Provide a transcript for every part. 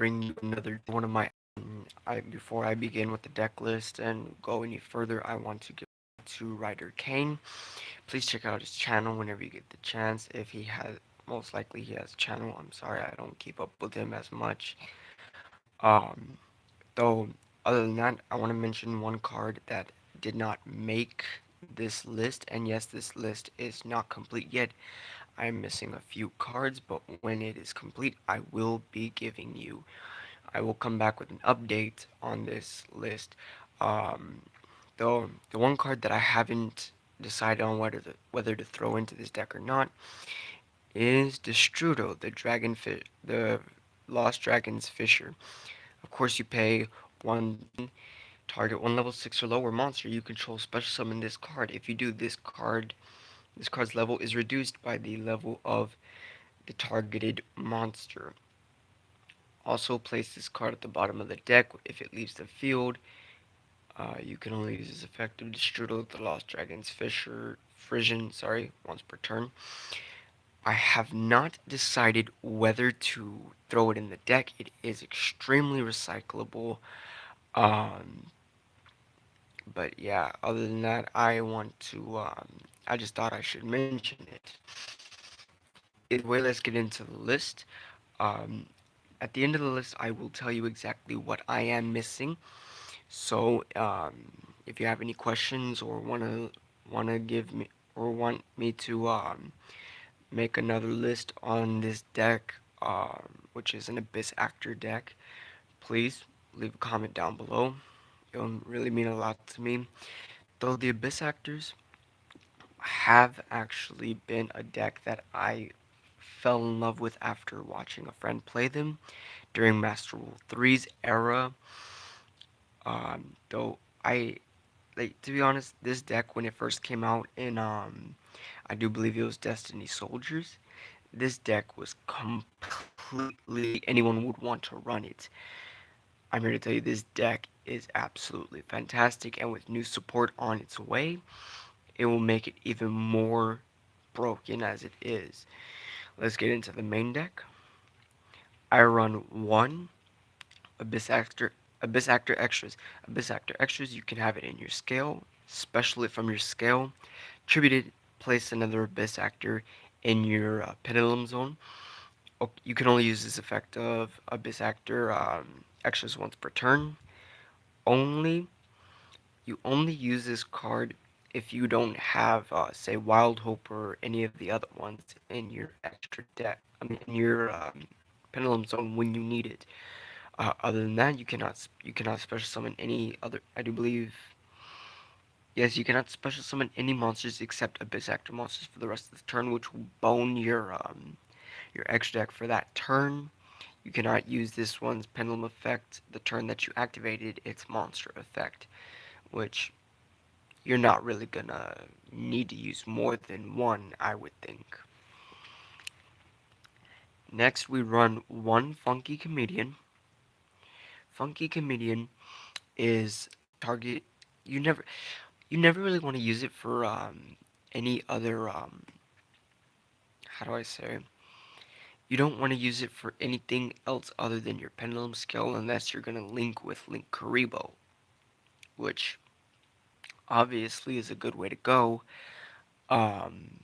bring you another one of my. Before I begin with the deck list and go any further, I want to give to Ryder Kane. Please check out his channel whenever you get the chance. If he has, most likely he has a channel. I'm sorry, I don't keep up with him as much. Um, though, other than that, I want to mention one card that did not make this list, and yes, this list is not complete yet. I'm missing a few cards, but when it is complete, I will be giving you. I will come back with an update on this list. Um, though the one card that I haven't decided on whether to throw into this deck or not is Destrudo, the Lost Dragon's Fisher. Of course, you pay one target one level 6 or lower monster you control special summon this card. If you do, this card's level is reduced by the level of the targeted monster. Also, place this card at the bottom of the deck. If it leaves the field, you can only use this effect of Strudel, the Lost Dragon's Frisian, once per turn. I have not decided whether to throw it in the deck. It is extremely recyclable. Um, but yeah, other than that, I just thought I should mention it. Either way, let's get into the list. Um, at the end of the list, I will tell you exactly what I am missing. So, if you have any questions or wanna give me or want me to make another list on this deck, which is an Abyss Actor deck, please leave a comment down below. It'll really mean a lot to me. Though the Abyss Actors have actually been a deck that I fell in love with after watching a friend play them during Master Rule Three's era. Though I to be honest, this deck when it first came out in I do believe it was Destiny Soldiers. This deck was completely anyone would want to run it. I'm here to tell you this deck is absolutely fantastic, and with new support on its way, it will make it even more broken as it is. Let's get into the main deck. I run one Abyss Actor Abyss Actor Extras. Abyss Actor Extras, you can have it in your scale, special it from your scale, tribute it, place another Abyss Actor in your Pendulum Zone. You can only use this effect of Abyss Actor Extras once per turn. Only You only use this card if you don't have, say, Wild Hope or any of the other ones in your extra deck. In your Pendulum Zone when you need it. Other than that, you cannot special summon any other. I do believe. Yes, you cannot special summon any monsters except Abyss Actor monsters for the rest of the turn, which will bone your extra deck for that turn. You cannot use this one's Pendulum effect the turn that you activated its monster effect, which you're not really gonna need to use more than one, I would think. Next, we run one Funky Comedian. Funky Comedian is target. You never, you never really want to use it for any other. How do I say? You don't want to use it for anything else other than your Pendulum skill unless you're gonna link with Link Karibo, which obviously is a good way to go. Um,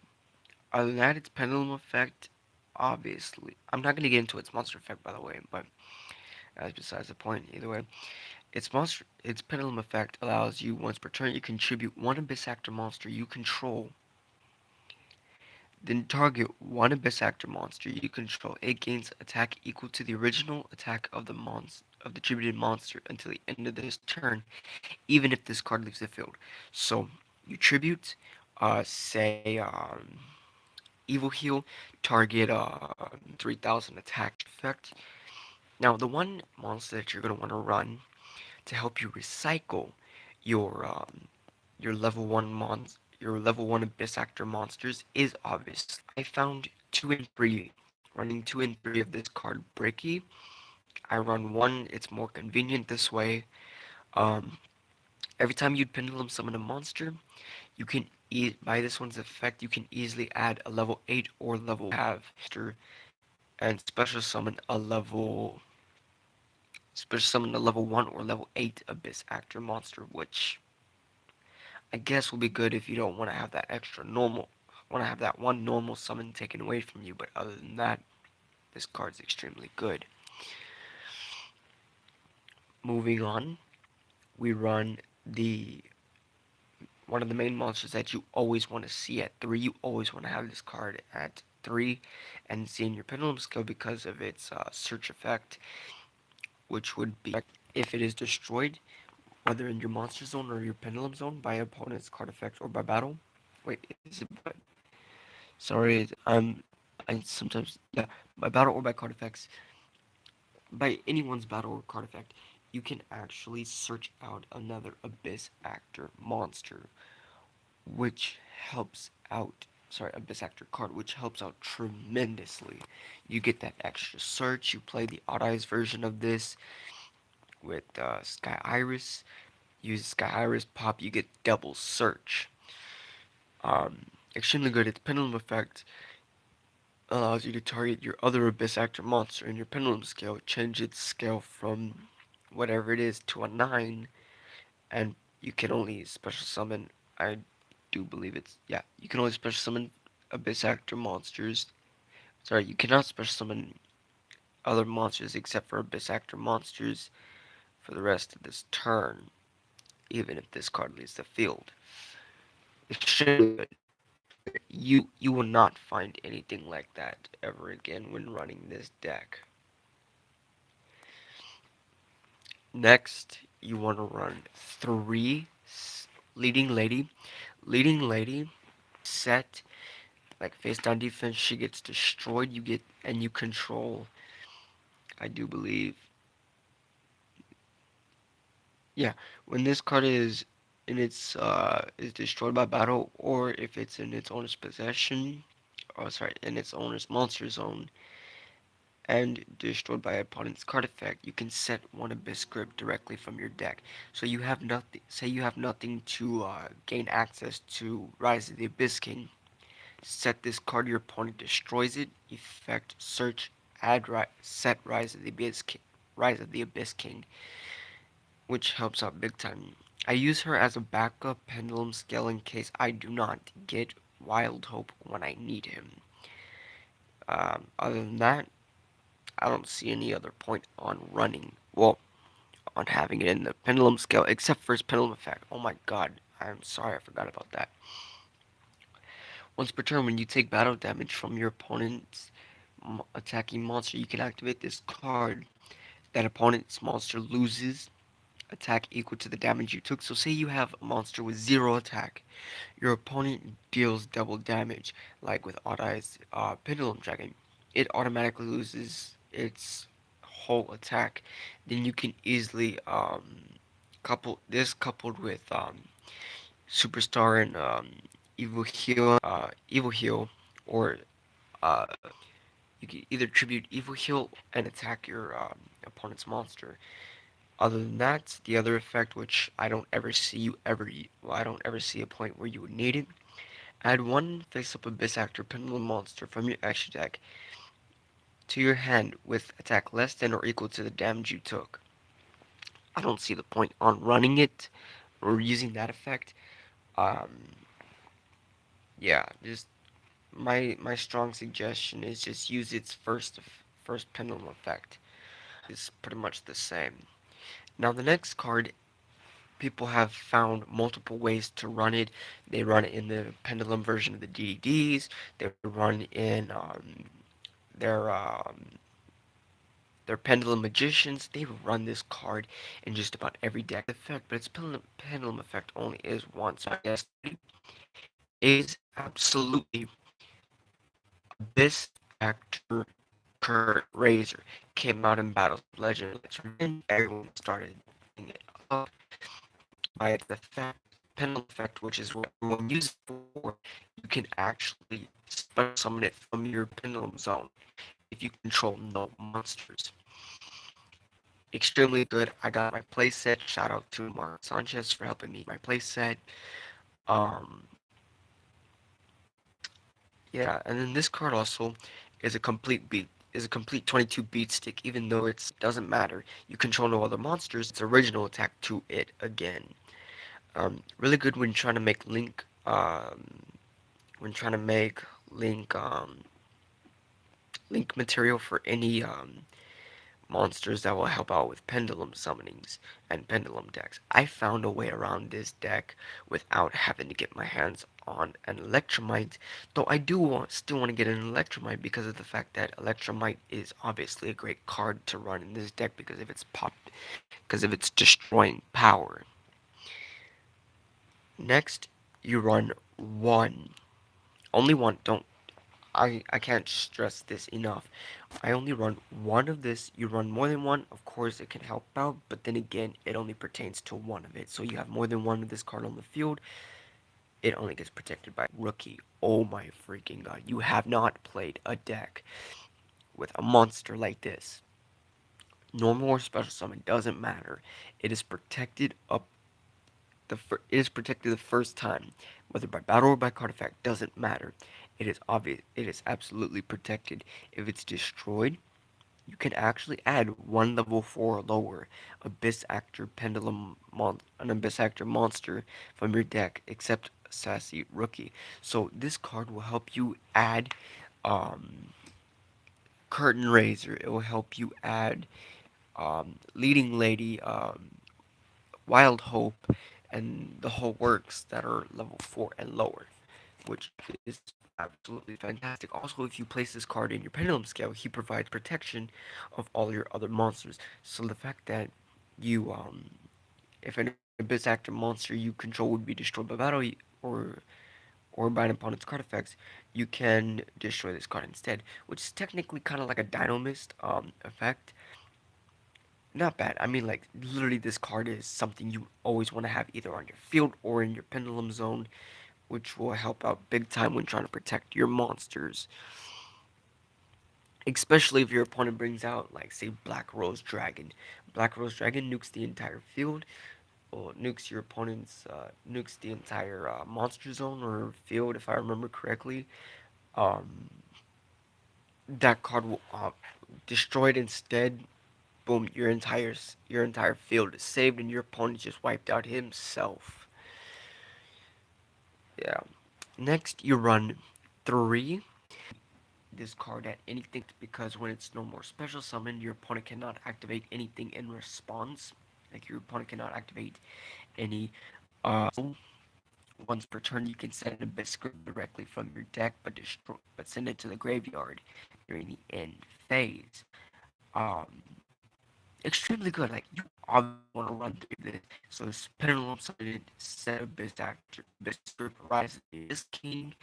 Other than that, its Pendulum effect, obviously, I'm not gonna get into its monster effect by the way, but that's besides the point. Either way, its Pendulum effect allows you once per turn you contribute one Abyss Actor monster you control. Then target one Abyss Actor monster you control. It gains attack equal to the original attack of the tributed monster until the end of this turn, even if this card leaves the field. So you tribute, say Evil Heal, target 3000 attack effect. Now the one monster that you're gonna want to run to help you recycle your your level one Abyss Actor monsters is obvious. I found 2 and 3 running 2 and 3 of this card Bricky. I run one, it's more convenient this way. Um, every time you'd pendulum summon a monster, you can by this one's effect, you can easily add a level 8 or level have and special summon a level special summon a level 1 or level 8 Abyss Actor monster, which I guess will be good if you don't want to have that extra normal, want to have that one normal summon taken away from you, but other than that, this card's extremely good. Moving on, we run the one of the main monsters that you always want to see at 3. You always want to have this card at 3 and see in your Pendulum skill because of its search effect, which would be if it is destroyed, whether in your monster zone or your Pendulum zone by opponent's card effect or by battle. Wait, is it by... Sorry, I sometimes, yeah, by battle or by card effects, by anyone's battle or card effect, you can actually search out another Abyss Actor monster, which helps out. Sorry, Abyss Actor card, which helps out tremendously. You get that extra search. You play the Odd Eyes version of this with Sky Iris. Use Sky Iris pop, you get double search. Extremely good. Its pendulum effect allows you to target your other Abyss Actor monster in your pendulum scale. Change its scale from whatever it is to a 9, and you can only special summon. I do believe it's, yeah. You can only special summon Abyss Actor monsters. Sorry, you cannot special summon other monsters except for Abyss Actor monsters for the rest of this turn, even if this card leaves the field. Extremely good. You will not find anything like that ever again when running this deck. Next, you want to run 3 Leading Lady. Leading Lady set like face down defense. She gets destroyed. You get and you control. I do believe. Yeah, when this card is destroyed by battle, or if it's in its owner's possession, or sorry, in its owner's monster zone, and destroyed by opponent's card effect, you can set one Abyss Grip directly from your deck. So you have nothing. Say you have nothing to gain access to Rise of the Abyss King. Set this card. Your opponent destroys it. Effect search. Set Rise of the Abyss King. Rise of the Abyss King, which helps out big time. I use her as a backup Pendulum Scale in case I do not get Wild Hope when I need him. Other than that, I don't see any other point on running, well, on having it in the Pendulum Scale, except for his Pendulum effect. Oh my god, I'm sorry, I forgot about that. Once per turn, when you take battle damage from your opponent's attacking monster, you can activate this card. That opponent's monster loses attack equal to the damage you took. So say you have a monster with 0 attack. Your opponent deals double damage, like with Odd Eyes Pendulum Dragon. It automatically loses its whole attack. Then you can easily couple this coupled with Superstar and Evil Heal, or uh, you can either tribute Evil Heal and attack your opponent's monster. Other than that, the other effect, which I don't ever see you ever, well, I don't ever see a point where you would need it. Add one face-up Abyss Actor Pendulum monster from your extra deck to your hand with attack less than or equal to the damage you took. I don't see the point on running it or using that effect. Um, yeah, just my strong suggestion is just use its first pendulum effect. It's pretty much the same. Now the next card, people have found multiple ways to run it. They run it in the pendulum version of the DDDs. They run in their their pendulum magicians. They run this card in just about every deck effect, but its pendulum effect only is one. So I guess is absolutely Abyss Actor Kurt Razor came out in Battles of Legend. And everyone started picking it up by its effect, pendulum effect, which is what everyone uses it for. You can actually special summon it from your pendulum zone if you control no monsters. Extremely good. I got my playset. Shout out to Mark Sanchez for helping me my playset. Um, yeah, and then this card also is a complete beat. is a complete 22 beat stick, even though it doesn't matter. You control no other monsters, its original attack to it again. Really good when trying to make when trying to make Link, Link material for any monsters that will help out with pendulum summonings and pendulum decks. I found a way around this deck without having to get my hands on an Electromite, though I still want to get an Electromite because of the fact that Electromite is obviously a great card to run in this deck because of its destroying power. Next, you run one. Only one. Don't I can't stress this enough. I only run one of this. You run more than one, of course it can help out, but then again, it only pertains to one of it. So you have more than one of this card on the field, it only gets protected by Rookie. Oh my freaking god. You have not played a deck with a monster like this. Normal or special summon doesn't matter. It is protected up it is protected the first time, whether by battle or by card effect doesn't matter. It is obvious. It is absolutely protected. If it's destroyed, you can actually add one level 4 or lower an Abyss Actor monster from your deck, except Sassy Rookie. So this card will help you add um, Curtain Raiser. It will help you add Leading Lady, Wild Hope, and the whole works that are level 4 and lower, which is absolutely fantastic. Also, if you place this card in your Pendulum Scale, he provides protection of all your other monsters. So the fact that you, if an Abyss Actor monster you control would be destroyed by battle or or by an opponent's card effects, you can destroy this card instead, which is technically kind of like a Dynamist effect. Not bad. I mean, like, literally, this card is something you always want to have either on your field or in your Pendulum Zone, which will help out big time when trying to protect your monsters. Especially if your opponent brings out, like, say, Black Rose Dragon. Black Rose Dragon nukes the entire field, or nukes the entire monster zone or field, if I remember correctly. Um, that card will destroy it instead. Boom, your entire field is saved, and your opponent just wiped out himself. Yeah. Next, you run 3. This card at anything because when it's no more special summon, your opponent cannot activate anything in response. Like your opponent cannot activate any. Once per turn, you can send a Biscuit directly from your deck, but send it to the graveyard during the end phase. Um, extremely good. Like you obviously want to run through this. So it's Pendulum Summon, set of Biscuit Rise is King.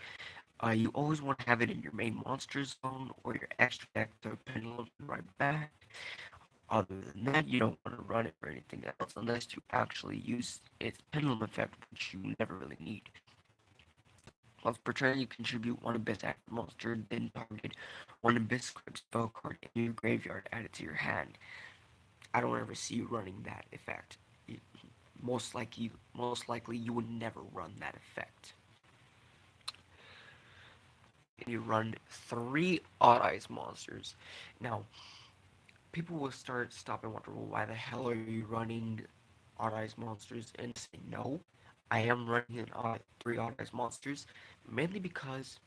You always want to have it in your main monster zone or your extra deck so Pendulum can ride back. Other than that, you don't want to run it for anything else unless you actually use its Pendulum effect, which you never really need. Once per turn, you contribute one Abyss Actor monster, then target one Abyss Crypt spell card in your graveyard added to your hand. I don't ever see you running that effect. Most likely, you would never run that effect. And you run 3 Odd Eyes monsters. Now, people will stop and wonder, well, why the hell are you running Odd Eyes monsters? And say, no, I am running 3 Odd Eyes monsters, mainly because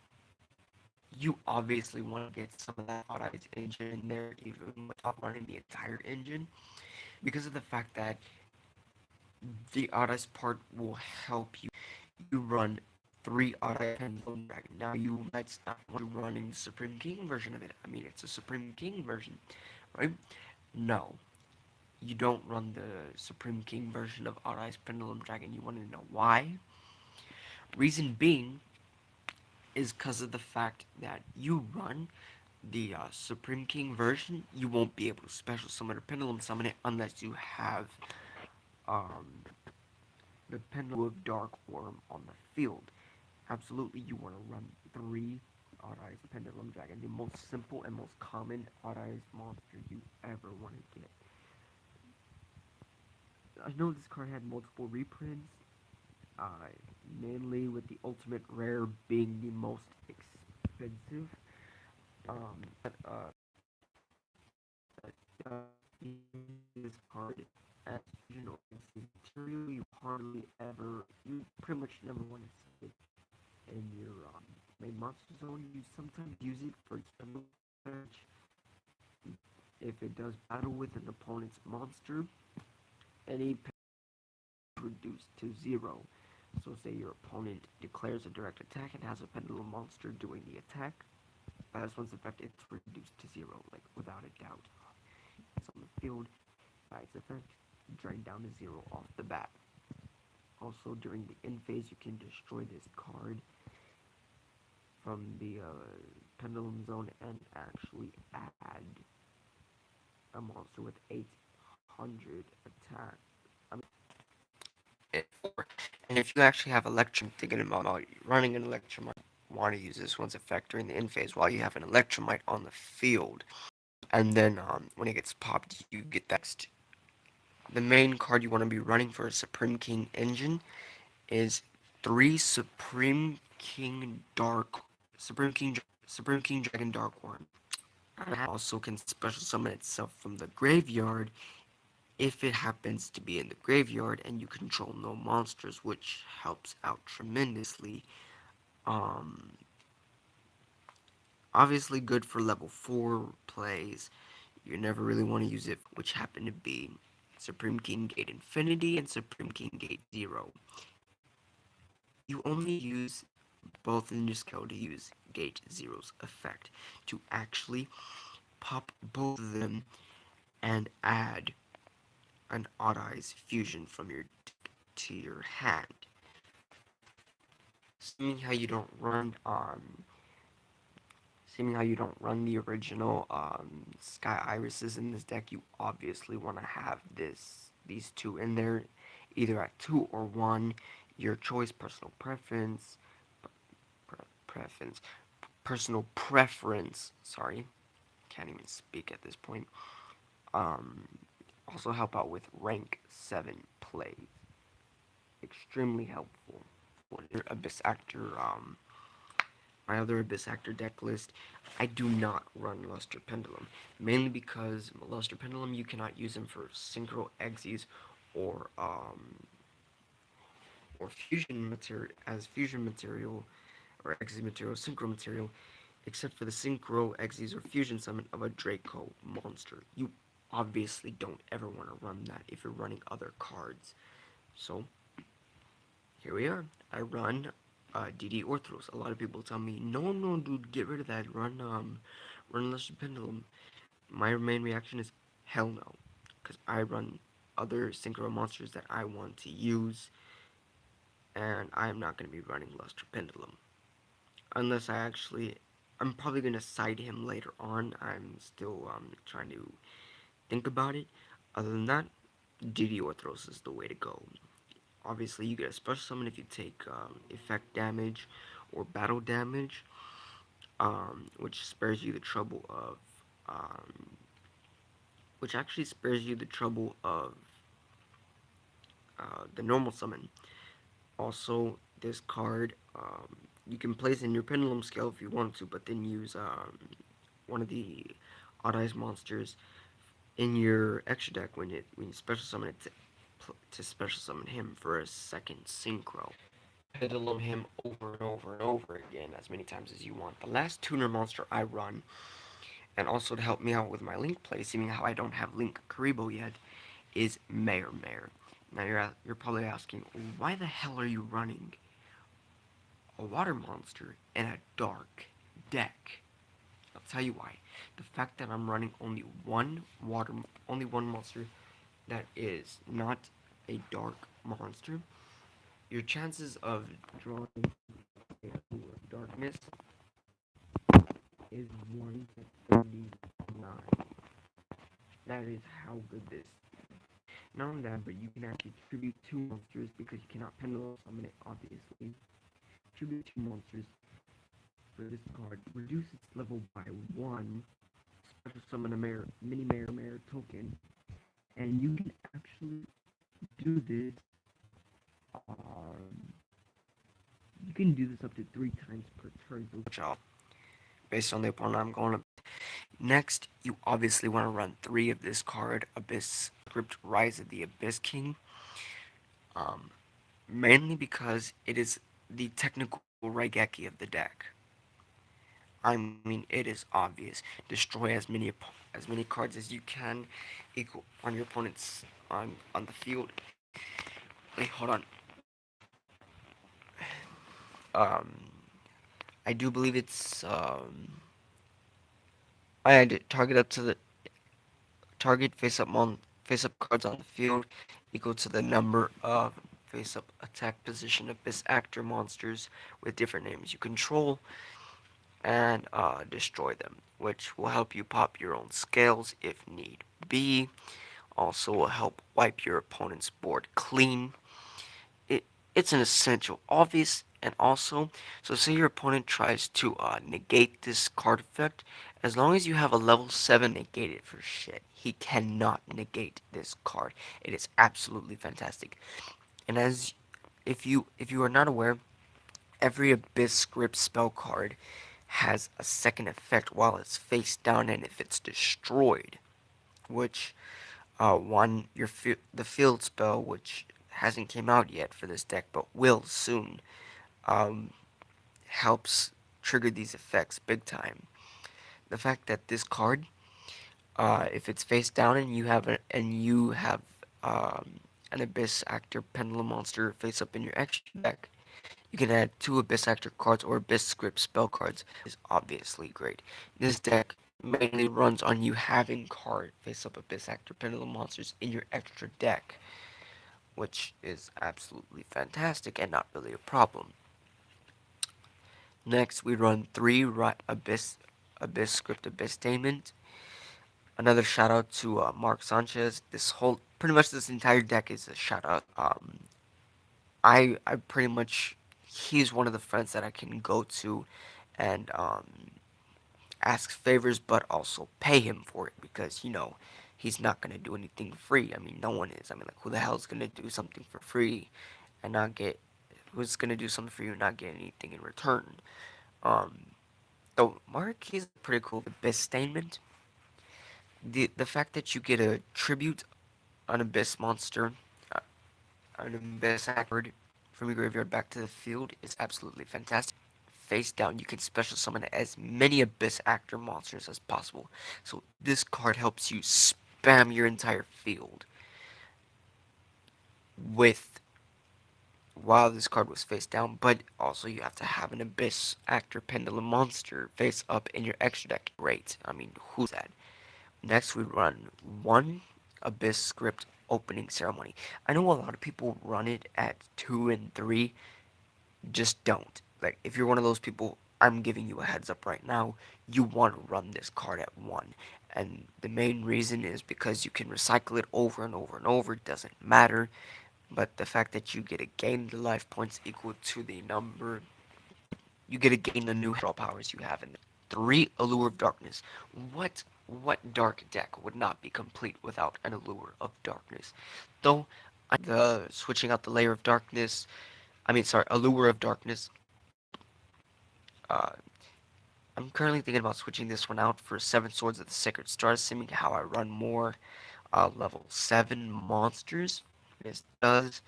you obviously want to get some of that Odd Eyes engine in there, even without running the entire engine, because of the fact that the Odd Eyes part will help you run 3 Odd Eye Pendulum Dragon. Now, you might stop running the Supreme King version of it. I mean, it's a Supreme King version, right? No, you don't run the Supreme King version of Odd Eyes Pendulum Dragon. You want to know why? Reason being is because of the fact that you run the Supreme King version, you won't be able to special summon or pendulum summon it unless you have um, the Pendulum of Dark Worm on the field. Absolutely, you want to run 3 Odd Eyes Pendulum Dragon, the most simple and most common Odd Eyes monster you ever want to get. I know this card had multiple reprints, uh, mainly with the Ultimate Rare being the most expensive. But using this card as fusion or material, you hardly ever, you pretty much never want to see it in your main monster zone. You sometimes use it for external damage if it does battle with an opponent's monster. Any reduced to zero. So say your opponent declares a direct attack and has a pendulum monster doing the attack. By this one's effect, it's reduced to zero, like without a doubt. It's on the field. By its effect, drain down to zero off the bat. Also, during the end phase, you can destroy this card from the pendulum zone and actually add a monster with 800 attack. I mean, and if you actually have Electrum, thinking about running an Electrum, want to use this one's effect during the end phase while you have an Electrumite on the field. And then when it gets popped, you get that. The main card you want to be running for a Supreme King engine is 3 Supreme King Dragon Dark One. And it also can special summon itself from the graveyard if it happens to be in the graveyard and you control no monsters, which helps out tremendously. Um, Obviously good for level 4 plays. You never really want to use it, which happen to be Supreme King Gate Infinity and Supreme King Gate Zero. You only use both in your skill to use Gate Zero's effect to actually pop both of them and add an Odd Eyes fusion from your deck to your hand. Seeing how you don't run Seeing how you don't run the original Sky Irises in this deck, you obviously want to have these two in there, either at 2 or 1. Your choice, preference, personal preference. Sorry, can't even speak at this point. Um, Also help out with rank 7 plays. Extremely helpful. Abyss Actor my other Abyss Actor deck list, I do not run Luster Pendulum. Mainly because Luster Pendulum, you cannot use them for Synchro Exes or fusion material or Exe material, Synchro material, except for the Synchro Exes or Fusion summon of a Draco monster. You obviously don't ever want to run that if you're running other cards. So here we are. I run DD Orthros. A lot of people tell me, no, dude, get rid of that. Run Luster Pendulum. My main reaction is, hell no, because I run other synchro monsters that I want to use, and I am not going to be running Luster Pendulum unless I'm probably going to side him later on. I'm still trying to think about it. Other than that, DD Orthros is the way to go. Obviously, you get a special summon if you take effect damage or battle damage, which spares you the trouble of, which actually spares you the trouble of the normal summon. Also, this card, you can place in your Pendulum Scale if you want to, but then use one of the Odd Eyes monsters in your extra deck when you special summon it to special summon him for a second synchro. Pendulum him over and over and over again as many times as you want. The last tuner monster I run, and also to help me out with my Link play, seeing how I don't have Link Karibo yet, is Mayor Mayor. Now you're probably asking, why the hell are you running a water monster in a dark deck? I'll tell you why. The fact that I'm running only one monster that is not a dark monster, your chances of drawing a darkness is 1 to 39. That is how good this is. Not only that, but you can actually tribute 2 monsters because you cannot pendulum summon it, obviously. Tribute 2 monsters for this card. Reduce its level by 1. Special summon a mini Mayor token. And you can actually do this. You can do this up to 3 times per turn. So, based on the opponent I'm going up, Next, you obviously want to run 3 of this card, Abyss Script Rise of the Abyss King, um, mainly because it is the technical Raigeki of the deck. I mean, it is obvious. Destroy as many cards as you can, equal on your opponent's on the field. Wait, hold on. Um, I do believe it's I did target up to the target face up cards on the field equal to the number of face up attack position abyss actor monsters with different names you control and destroy them, which will help you pop your own scales if need be. Also will help wipe your opponent's board clean. it it's an essential, obvious, and also, so say your opponent tries to negate this card effect, as long as you have a level 7 negate it for shit. He cannot negate this card. It is absolutely fantastic. And as if you are not aware, every Abyss Script spell card has a second effect while it's face down and if it's destroyed, which one the field spell, which hasn't came out yet for this deck but will soon, um, helps trigger these effects big time. The fact that this card, if it's face down and you have an Abyss Actor Pendulum monster face up in your extra deck, you can add 2 Abyss Actor cards or Abyss Script spell cards. Is obviously great. This deck mainly runs on you having card face up Abyss Actor Pendulum monsters in your extra deck, which is absolutely fantastic and not really a problem. Next, we run 3 Abyss Script Abyssdaemon. Another shout out to Mark Sanchez. Pretty much this entire deck is a shout out. I pretty much, he's one of the friends that I can go to and ask favors, but also pay him for it because he's not gonna do anything free. I mean, no one is. I mean, like, who the hell's gonna do something for free and not get? Who's gonna do something for you and not get anything in return? Um, so Mark, he's pretty cool. The best statement, the fact that you get a tribute, an abyss monster, uh, an abyss actor from your graveyard back to the field is absolutely fantastic. Face down, you can special summon as many abyss actor monsters as possible. So this card helps you spam your entire field with while this card was face down, but also you have to have an Abyss Actor Pendulum monster face up in your extra deck. Great. I mean, who's that? Next, we run 1 Abyss Script Opening Ceremony. I know a lot of people run it at 2 and 3. Just don't. Like, if you're one of those people, I'm giving you a heads up right now, you want to run this card at 1. And the main reason is because you can recycle it over and over and over. It doesn't matter. But the fact that you get to gain the life points equal to the number, you get to gain the new draw powers you have in there. 3 Allure of Darkness. What dark deck would not be complete without an Allure of Darkness? Though the switching out the layer of darkness, I mean sorry, Allure of Darkness. Uh, I'm currently thinking about switching this one out for 7 Swords of the Sacred Stars, seeing how I run more level 7 monsters. This does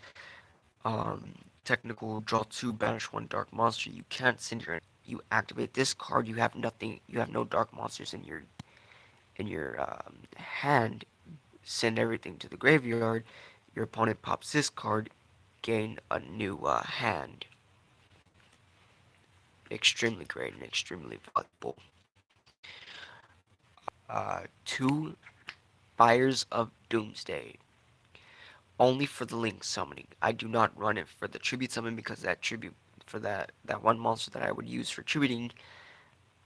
technical draw 2, banish 1 dark monster. You can't send your you activate this card. You have nothing. You have no dark monsters in your hand. Send everything to the graveyard. Your opponent pops this card. Gain a new hand. Extremely great and extremely valuable. 2 Fires of Doomsday. Only for the link summoning. I do not run it for the tribute summon because that tribute for that one monster that I would use for tributing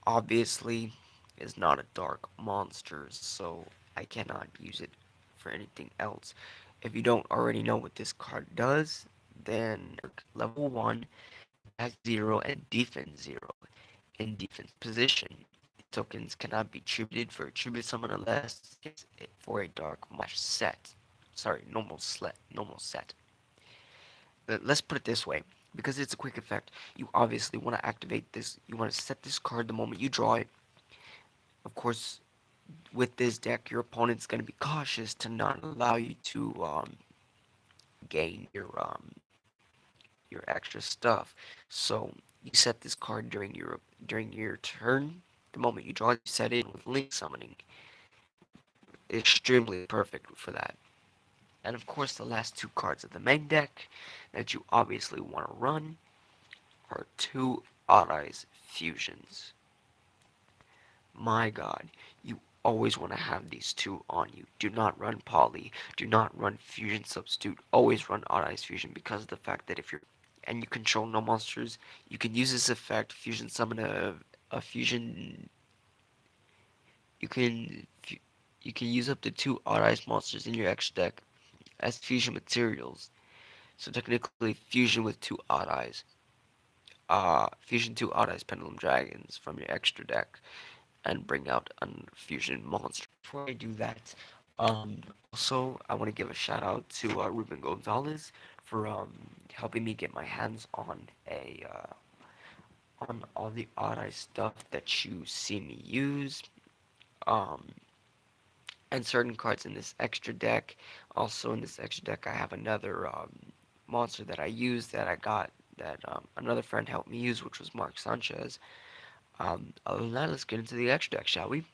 obviously is not a dark monster, so I cannot use it for anything else. If you don't already know what this card does, then level 1 has 0 and defense 0. In defense position, tokens cannot be tributed for a tribute summon unless it's for a dark set. Sorry, normal set. Let's put it this way. Because it's a quick effect, you obviously want to activate this. You want to set this card the moment you draw it. Of course, with this deck, your opponent's going to be cautious to not allow you to gain your extra stuff. So you set this card during your turn. The moment you draw it, you set it with Link Summoning. Extremely perfect for that. And of course, the last two cards of the main deck that you obviously want to run are two Odd Eyes Fusions. My god, you always want to have these two on you. Do not run Poly. Do not run Fusion Substitute. Always run Odd Eyes Fusion because of the fact that if you're and you control no monsters, you can use this effect, Fusion Summon a Fusion. You can you can use up to two Odd Eyes monsters in your extra deck as fusion materials. So technically, fusion with two Odd Eyes. Fusion two Odd Eyes Pendulum Dragons from your extra deck and bring out a fusion monster. Before I do that, also I want to give a shout out to Ruben Gonzalez for helping me get my hands on all the Odd Eye stuff that you see me use. Um, and certain cards in this extra deck. Also in this extra deck, I have another monster that I use that I got that another friend helped me use, which was Mark Sanchez. Other than that, let's get into the extra deck, shall we?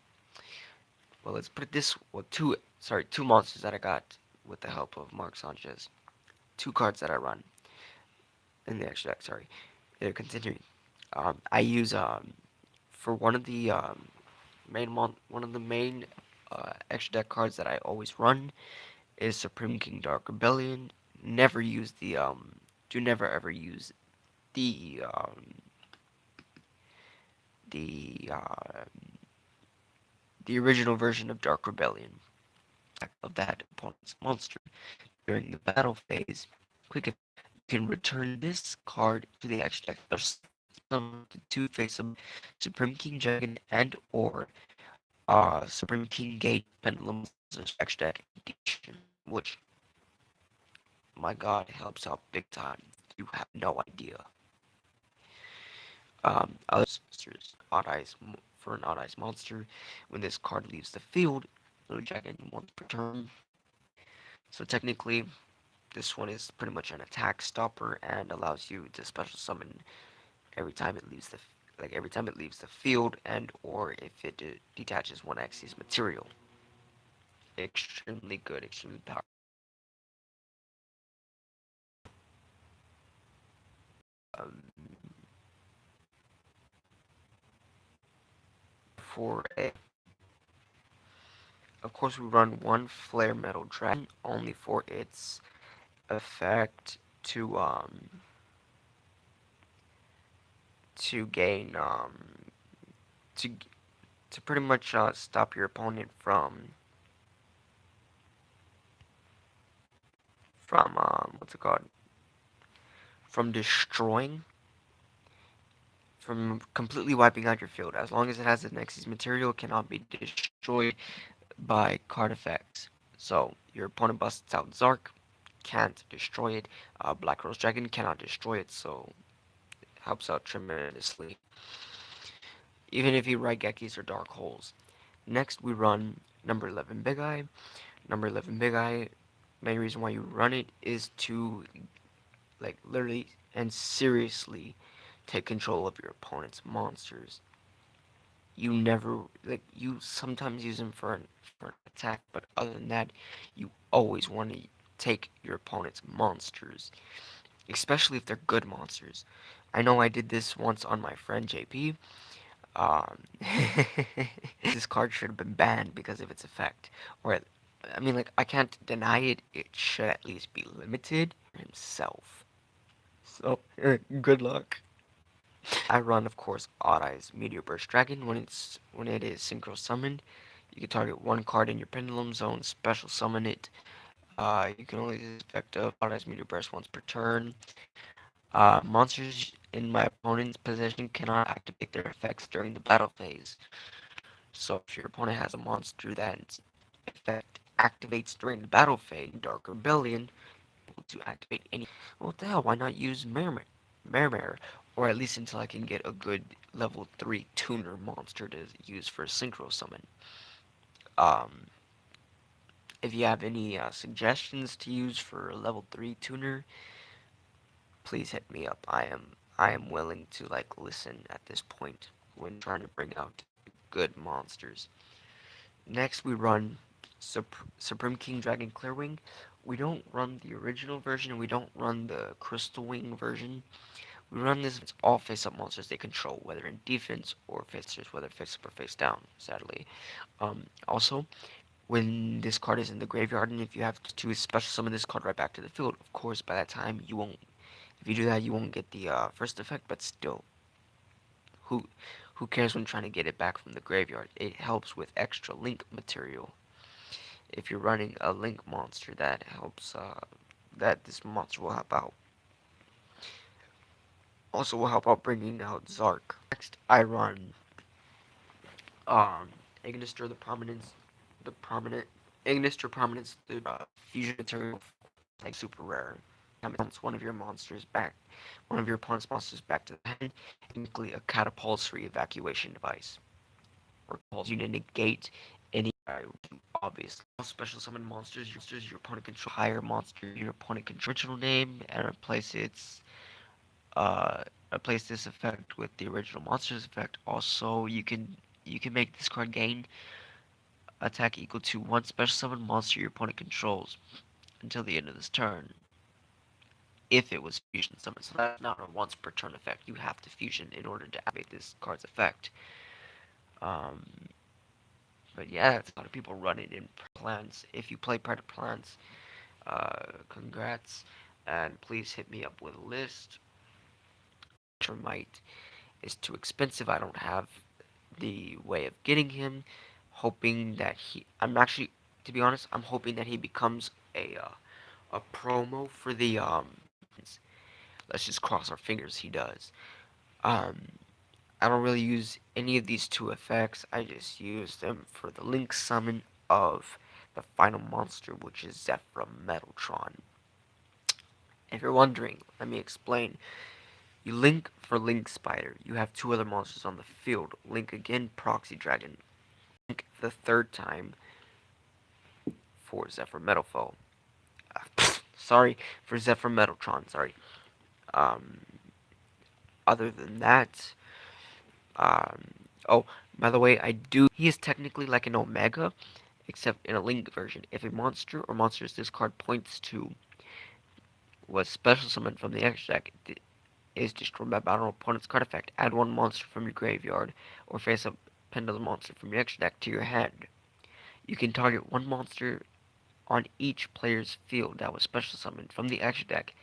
Well, let's put it this. Well, two monsters that I got with the help of Mark Sanchez. Two cards that I run in the extra deck. Sorry, they're continuing. I use for one of the main extra deck cards that I always run is Supreme King Dark Rebellion. Never use do never ever use the um, the uh, the original version of Dark Rebellion of that opponent's monster during the battle phase. Quick, you can return this card to the extra deck. There's some two face of Supreme King Dragon and or Supreme King Gate Pendulum extra deck edition, which my god helps out big time. You have no idea. Other monsters, for an odd eyes monster, when this card leaves the field, Little Dragon once per turn. So technically, this one is pretty much an attack stopper and allows you to special summon every time it leaves the field and or if it detaches one Xyz material. Extremely good, extremely powerful. Um, for a, of course, we run one Flare Metal Dragon only for its effect to gain to to pretty much stop your opponent from what's it called, from destroying, from completely wiping out your field. As long as it has the Nexus material, it cannot be destroyed by card effects. So your opponent busts out Zark, can't destroy it. Black Rose Dragon cannot destroy it, so it helps out tremendously. Even if you write Gekis or Dark Holes. Next, we run number 11 Big Eye. Number 11 Big Eye, main reason why you run it is to, like, literally and seriously take control of your opponent's monsters. You never, like, you sometimes use them for an attack, but other than that, you always want to take your opponent's monsters, especially if they're good monsters. I know I did this once on my friend JP. Um, this card should have been banned because of its effect. Or, I mean, like, I can't deny it. It should at least be limited himself. So, good luck. I run, of course, Odd Eyes Meteor Burst Dragon. When it is synchro summoned, you can target one card in your Pendulum Zone, special summon it. You can only use effect of Odd Eyes Meteor Burst once per turn. Monsters in my opponent's possession cannot activate their effects during the battle phase. So if your opponent has a monster that effect activates during the battle phase, Dark Rebellion, to activate any. Well, what the hell? Why not use Mermere? Or at least until I can get a good level 3 tuner monster to use for a synchro summon. Um, if you have any suggestions to use for a level 3 tuner, please hit me up. I am willing to like listen at this point when trying to bring out good monsters. Next, we run Supreme King Dragon Clearwing. We don't run the original version. We don't run the Crystal Wing version. We run this with all face-up monsters they control, whether in defense or face-ups, whether face-up or face-down, sadly. Also, when this card is in the graveyard, and if you have to special summon this card right back to the field, of course, by that time, you won't, if you do that, you won't get the first effect, but still, who who cares when trying to get it back from the graveyard? It helps with extra link material. If you're running a link monster, that helps, that this monster will help out. Also will help out bringing out Zark. Next, I run Ignister the prominent Ignister Prominence, the fusion material, like super rare. Comes one of your monsters back, one of your opponent's monsters back to the hand, technically a catapulsory evacuation device. Or calls you to negate any obvious special summon monsters. Your opponent control higher monster your opponent control original name and uh replace this effect with the original monster's effect. Also, you can make this card gain attack equal to one special summon monster your opponent controls until the end of this turn. If it was fusion summoned, so that's not a once per turn effect. You have to fusion in order to activate this card's effect. Um, but yeah, it's a lot of people run it in plans. If you play Predator plans, congrats, and please hit me up with a list. Might is too expensive. I don't have the way of getting him. Hoping that I'm actually, to be honest, I'm hoping that he becomes a promo for the Let's just cross our fingers he does. Um, I don't really use any of these two effects. I just use them for the link summon of the final monster, which is Zephyr Metaltron. If you're wondering, let me explain. You link for Link Spider. You have two other monsters on the field. Link again, Proxy Dragon. Link the third time for Zephyr Metalfoe. Sorry, for Zephyr Metaltron, sorry. Um, Other than that, um, oh, by the way, he is technically like an Omega, except in a Link version. If a monster or monsters this card points to was special summoned from the extra deck, is destroyed by battle opponent's card effect. Add one monster from your graveyard, or face up another monster from your extra deck to your hand. You can target one monster on each player's field that was special summoned from the extra deck,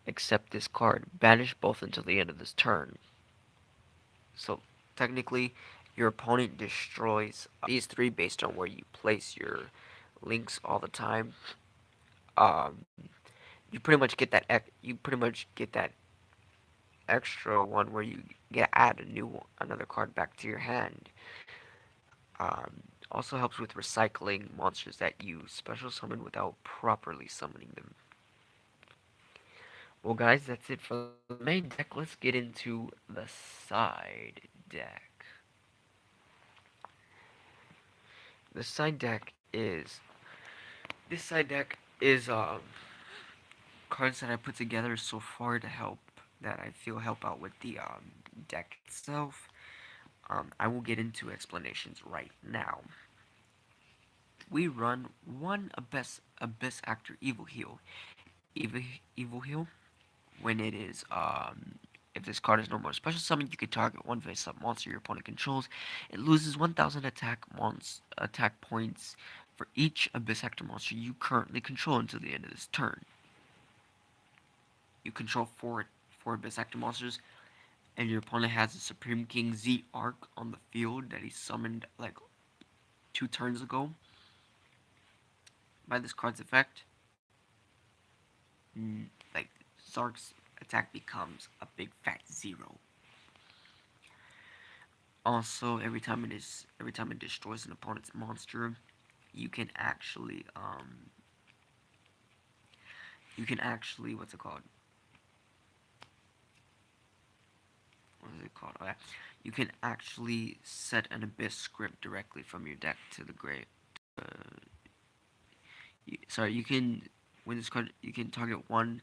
except this card. Banish both until the end of this turn. So technically, your opponent destroys these three based on where you place your links all the time. Um, you pretty much get that extra one where you get add another card back to your hand. Also helps with recycling monsters that you special summon without properly summoning them. Well, guys, that's it for the main deck. Let's get into the side deck. The side deck is this side deck is cards that I put together so far to help that I feel help out with the deck itself. I will get into explanations right now. We run one Abyss Actor Evil Heal. Evil Heal, when it is if this card is no more special summon, you can target one face-up monster your opponent controls. It loses 1,000 attack points for each Abyss Actor monster you currently control until the end of this turn. You control four Abyss Actor monsters, and your opponent has a Supreme King Z Arc on the field that he summoned like 2 turns ago. By this card's effect, like Zark's attack becomes a big fat 0. Also, every time it destroys an opponent's monster, you can actually what's it called? What is it called? Oh, yeah. You can actually set an Abyss script directly from your deck to the grave sorry, you can when this card you can target one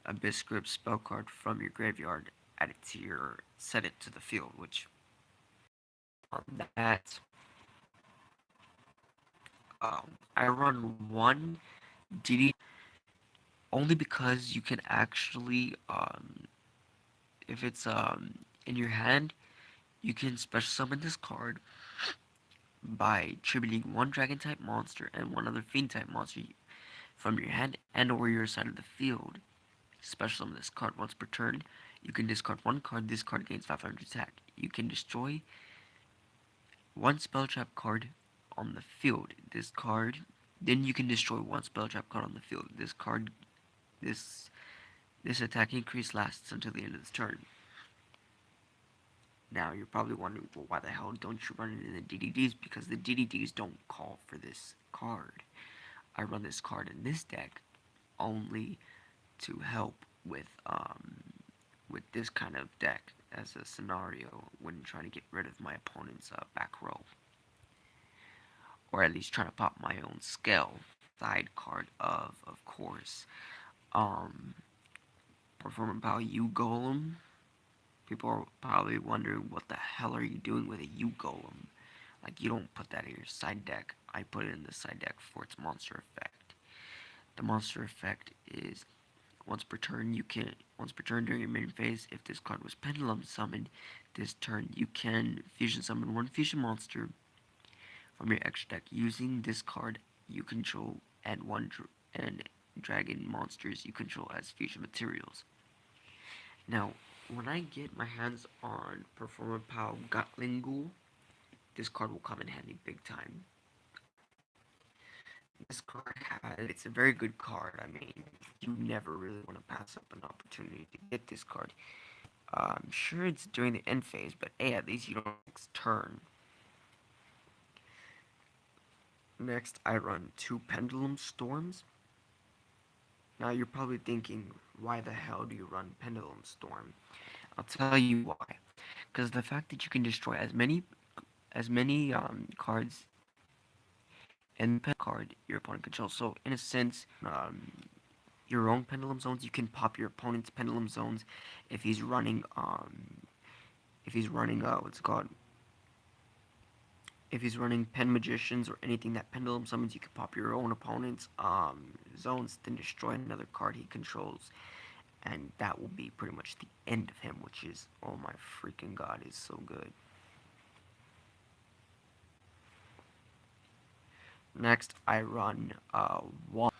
Abyss Script spell card from your graveyard, add it to your set it to the field, which that I run one DD only because you can actually if it's in your hand, you can special summon this card by tributing one dragon type monster and one other fiend type monster from your hand and or your side of the field. Special summon this card once per turn. You can discard one card. This card gains 500 attack. You can destroy one spell trap card on the field. This card, then you can destroy one spell trap card on the field. This this attack increase lasts until the end of this turn. Now you're probably wondering, well, why the hell don't you run it in the DDDs? Because the DDDs don't call for this card. I run this card in this deck only to help with this kind of deck as a scenario when trying to get rid of my opponent's back row, or at least trying to pop my own scale side card of course. Um, Performance Power U Golem. People are probably wondering what the hell are you doing with a U Golem? Like you don't put that in your side deck. I put it in the side deck for its monster effect. The monster effect is once per turn during your main phase, if this card was pendulum summoned this turn, you can fusion summon one fusion monster from your extra deck using this card you control and and dragon monsters you control as fusion materials. Now, when I get my hands on Performer Pow Gatling Ghoul, this card will come in handy big time. This card it's a very good card. I mean, you never really want to pass up an opportunity to get this card. I'm sure it's during the end phase, but hey, at least you don't next turn. Next, I run two Pendulum Storms. Now, you're probably thinking, why the hell do you run Pendulum Storm? I'll tell you why. Because the fact that you can destroy as many cards and the card your opponent controls. So in a sense, your own pendulum zones, you can pop your opponent's pendulum zones if he's running what's it called? If he's running pen magicians or anything that pendulum summons, you can pop your own opponent's zones, then destroy another card he controls, and that will be pretty much the end of him, which is, oh my freaking god, is so good. Next, I run one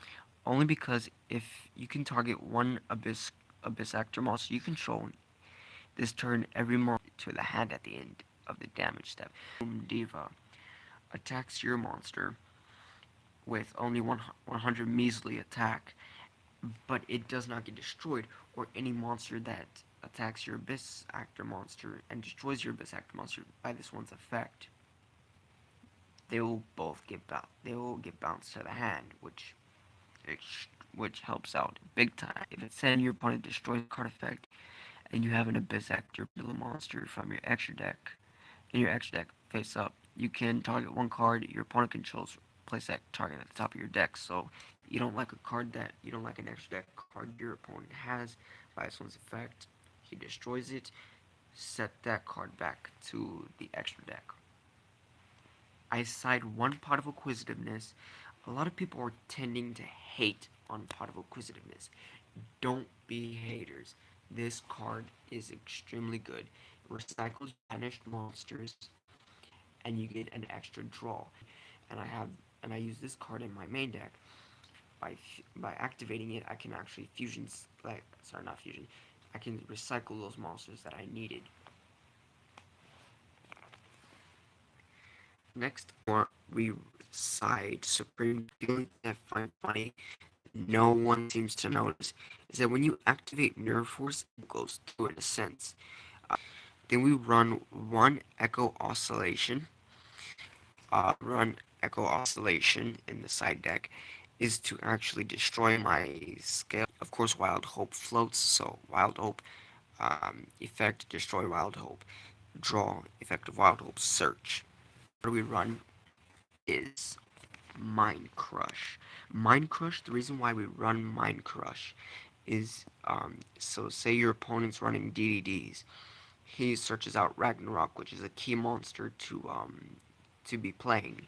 only because if you can target one abyss actor monster you control this turn, every monster to the hand at the end of the damage step. Diva attacks your monster with only 100 measly attack, but it does not get destroyed, or any monster that attacks your abyss actor monster and destroys your abyss actor monster by this one's effect, they will get bounced to the hand, which helps out big time. If it's saying your opponent destroys a card effect and you have an abyss actor little monster from your extra deck in your extra deck face up, you can target one card your opponent controls, place that target at the top of your deck. So you don't like an extra deck card your opponent has by its one's effect, he destroys it, set that card back to the extra deck. I cite one Pot of Acquisitiveness. A lot of people are tending to hate on Pot of Acquisitiveness. Don't be haters. This card is extremely good. It recycles banished monsters, and you get an extra draw. And I use this card in my main deck. By activating it, I can actually not fusion. I can recycle those monsters that I needed. Next, we side Supreme. The only thing I find funny, no one seems to notice, is that when you activate Nerve Force, it goes through in a sense. Uh, then we run one Echo Oscillation. Run Echo Oscillation in the side deck is to actually destroy my scale. Of course, Wild Hope floats, so Wild Hope effect, destroy Wild Hope. Draw, effect of Wild Hope, search. What we run is Mind Crush. Mind Crush, the reason why we run Mind Crush is so say your opponent's running DDDs. He searches out Ragnarok, which is a key monster to be playing.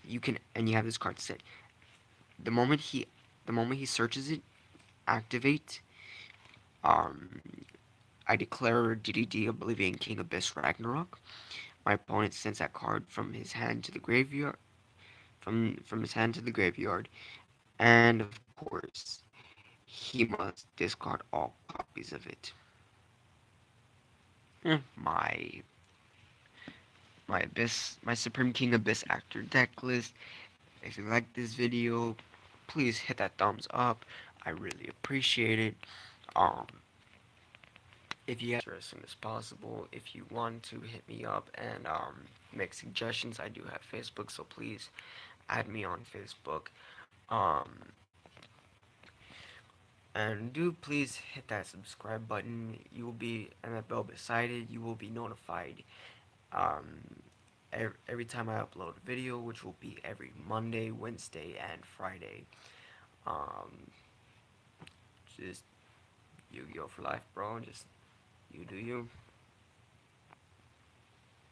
You can and you have this card set. The moment he the moment he searches it, activate. Um, I declare DDD Oblivion King Abyss Ragnarok. My opponent sends that card from his hand to the graveyard. From his hand to the graveyard, and of course, he must discard all copies of it. My my Supreme King Abyss Actor deck list. If you like this video, please hit that thumbs up. I really appreciate it. Um, if you have interesting as possible, if you want to hit me up and make suggestions, I do have Facebook, so please add me on Facebook. Um, and do please hit that subscribe button. You will be and that bell beside it. You will be notified um, every time I upload a video, which will be every Monday, Wednesday, and Friday. Um, just Yu-Gi-Oh for life, bro. Just you do you.